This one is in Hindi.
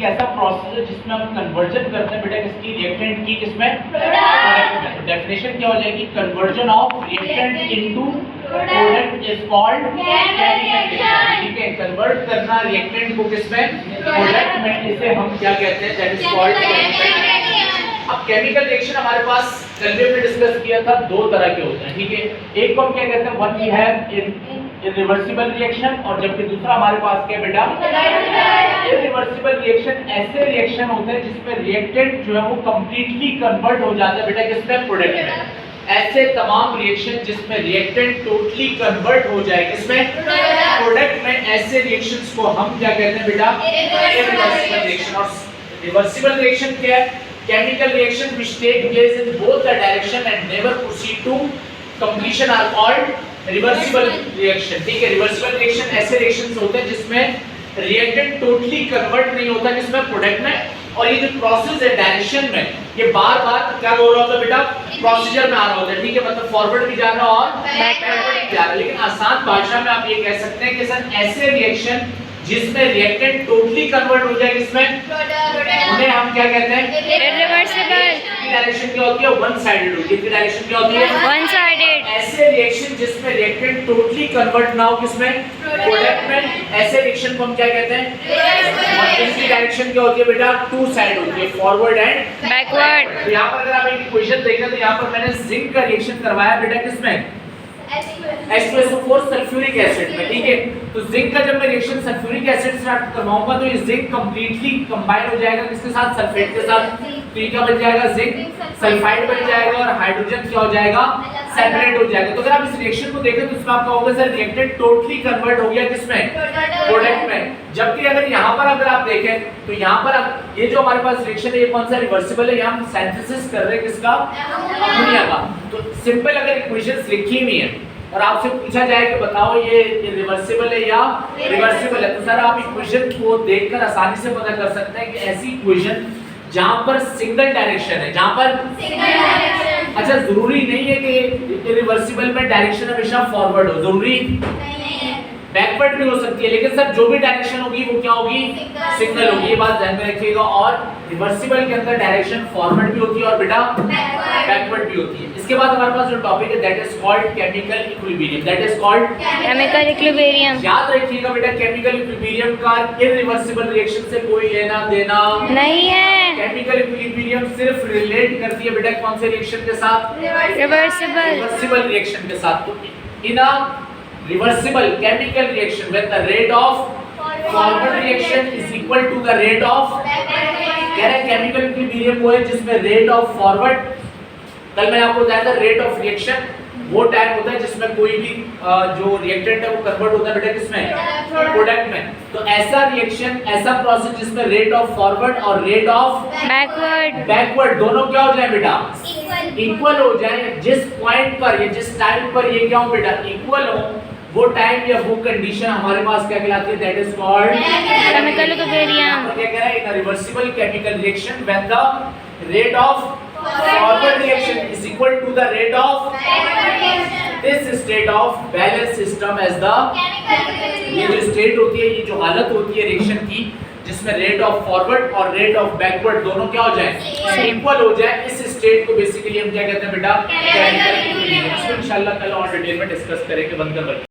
एक ऐसा प्रोसेस है जिसमें हम कन्वर्जन करते हैं बेटा किसकी, रिएक्टेंट की, किसमें, प्रोडक्ट में। तो डेफिनेशन क्या हो जाएगी, conversion of reactant into product is called chemical reaction. ठीक है, कन्वर्ट करना रिएक्टेंट को किसमें, प्रोडक्ट में, इसे हम क्या कहते हैं, that is called chemical reaction. अब केमिकल रिएक्शन हमारे पास कल भी हमने डिस्कस किया था, दो तरह के होते हैं। ठीक है, एक को हम क्या कहते हैं, one we have irreversible reaction, और जबकि दूसरा हमारे पास क्या बेटा, इरिवर्सिबल रिएक्शन। ऐसे रिएक्शन होते हैं जिसमें रिएक्टेंट जो है वो कंप्लीटली कन्वर्ट हो जाता है बेटा किसमें, प्रोडक्ट में। ऐसे तमाम रिएक्शन जिसमें रिएक्टेंट टोटली कन्वर्ट हो जाए किसमें, प्रोडक्ट में, ऐसे रिएक्शंस को हम क्या कहते हैं बेटा, इरिवर्सिबल रिएक्शन। और रिवर्सिबल रिएक्शन क्या है, chemical reaction which take place in both the direction and never proceed to completion are called reversible reaction। ठीक है, reversible reaction ऐसे reactions होते हैं जिसमें reactant totally convert नहीं होता किसमें, प्रोडक्ट में। और ये जो प्रोसेस है डायरेक्शन में, ये बार-बार क्या हो रहा होता है बेटा, प्रोसीजर में आ रहा होता है। ठीक है, मतलब फॉरवर्ड भी जा रहा है और बैकवर्ड भी जा रहा है। लेकिन आसान भाषा में आप ये कह सकते हैं कि सर ऐसे रिएक्शन जिसमें रिएक्टेंट टोटली कन्वर्ट हो जाए किसमें, उन्हें हम क्या कहते हैं, इरिवर्सिबल। इसकी डायरेक्शन क्या होती है, वन साइडेड होती है। इसकी डायरेक्शन क्या होती है, वन साइडेड। ऐसे रिएक्शन जिसमें रिएक्टेंट टोटली कन्वर्ट ना हो किसमें, प्रोडक्ट में, ऐसे रिएक्शन को हम क्या कहते हैं, और इसकी डायरेक्शन क्या होती है बेटा, टू साइड होती है, फॉरवर्ड एंड बैकवर्ड। तो यहाँ पर अगर आप एक इक्वेशन देखें तो यहाँ पर मैंने जिंक का रिएक्शन करवाया बेटा किसमें, H2SO4 सल्फ्यूरिक एसिड में। ठीक है, तो जिंक का जब मैं रिएक्शन सल्फ्यूरिक एसिड से करवाऊंगा तो ये जिंक कंप्लीटली कंबाइन हो जाएगा किसके साथ, सल्फेट के साथ। तो ये क्या बन जाएगा, जिंक सल्फाइड बन जाएगा, और हाइड्रोजन क्या हो जाएगा, सेपरेट हो जाएगा। तो अगर आप इस रिएक्शन को देखें तो इसमें आपका होगा सर रिएक्टेंट टोटली कन्वर्ट हो गया किसमें, प्रोडक्ट में। जबकि अगर यहाँ पर अगर आप देखें तो यहाँ पर अब ये जो हमारे पास रिएक्शन है ये कौन सा, रिवर्सिबल है। यहाँ हम सिंथेसिस कर रहे हैं किसका, अमोनिया का। तो सिंपल अगर इक्वेशंस लिखी हुई है और आपसे पूछा जाए कि बताओ ये रिवर्सिबल है या रिवर्सिबल है, तो सर आप इक्वेशन को देखकर आसानी से पता कर सकते हैं कि ऐसी इक्वेशन जहां पर सिंगल डायरेक्शन है, जहां पर सिंगल डायरेक्शन। अच्छा, जरूरी नहीं है कि रिवर्सिबल में डायरेक्शन हमेशा फॉरवर्ड हो, जरूरी नहीं है, बैकवर्ड भी हो सकती है, लेकिन सर जो भी डायरेक्शन होगी वो क्या होगी, सिंगल होगी। ये बात ध्यान में रखिएगा। और रिवर्सिबल के अंदर डायरेक्शन फॉरवर्ड भी होती है और बेटा बैकवर्ड भी होती है। इसके बाद हमारे पास जो टॉपिक है that is called chemical equilibrium, that is called chemical equilibrium. याद रखिएगा बेटा, केमिकल इक्विलिब्रियम का इररिवर्सिबल रिएक्शन से कोई लेना देना नहीं है। केमिकल इक्विलिब्रियम सिर्फ रिलेट करती है बेटा कौन से रिएक्शन के साथ, रिवर्सिबल रिएक्शन के साथ। तो इन अ reversible chemical reaction when the rate of forward reaction is equal to the rate of, कह रहे chemical equilibrium वो है जिसमें rate of forward, कल मैंने आपको बताया था रेट ऑफ रिएक्शन वो टाइम होता है जिसमें कोई भी जो रिएक्टेंट है वो कन्वर्ट होता है बेटा किसमें, प्रोडक्ट में। तो ऐसा रिएक्शन, ऐसा प्रोसेस जिसमें रेट ऑफ फॉरवर्ड और रेट ऑफ बैकवर्ड दोनों क्या हो जाए बेटा, इक्वल हो जाए। जिस पॉइंट पर ये, जिस टाइम पर ये क्या हो बेटा, इक्वल हो, वो टाइम या वो कंडीशन हमारे पास क्या कहलाती है, that is called chemical equilibrium. क्या कह रहा है, in a reversible chemical reaction when the rate of forward reaction is equal to the rate of this state of balance system as the, ये जो स्टेट होती है, ये जो हालत होती है रिएक्शन की जिसमें रेट ऑफ फॉरवर्ड और रेट ऑफ बैकवर्ड दोनों क्या हो जाए, इक्वल हो जाए, इस स्टेट को बेसिकली हम क्या कहते हैं बेटा, केमिकल इक्विलिब्रियम। इसको इंशाल्लाह कल और डिटेल में डिस्कस करेंगे। बंद कर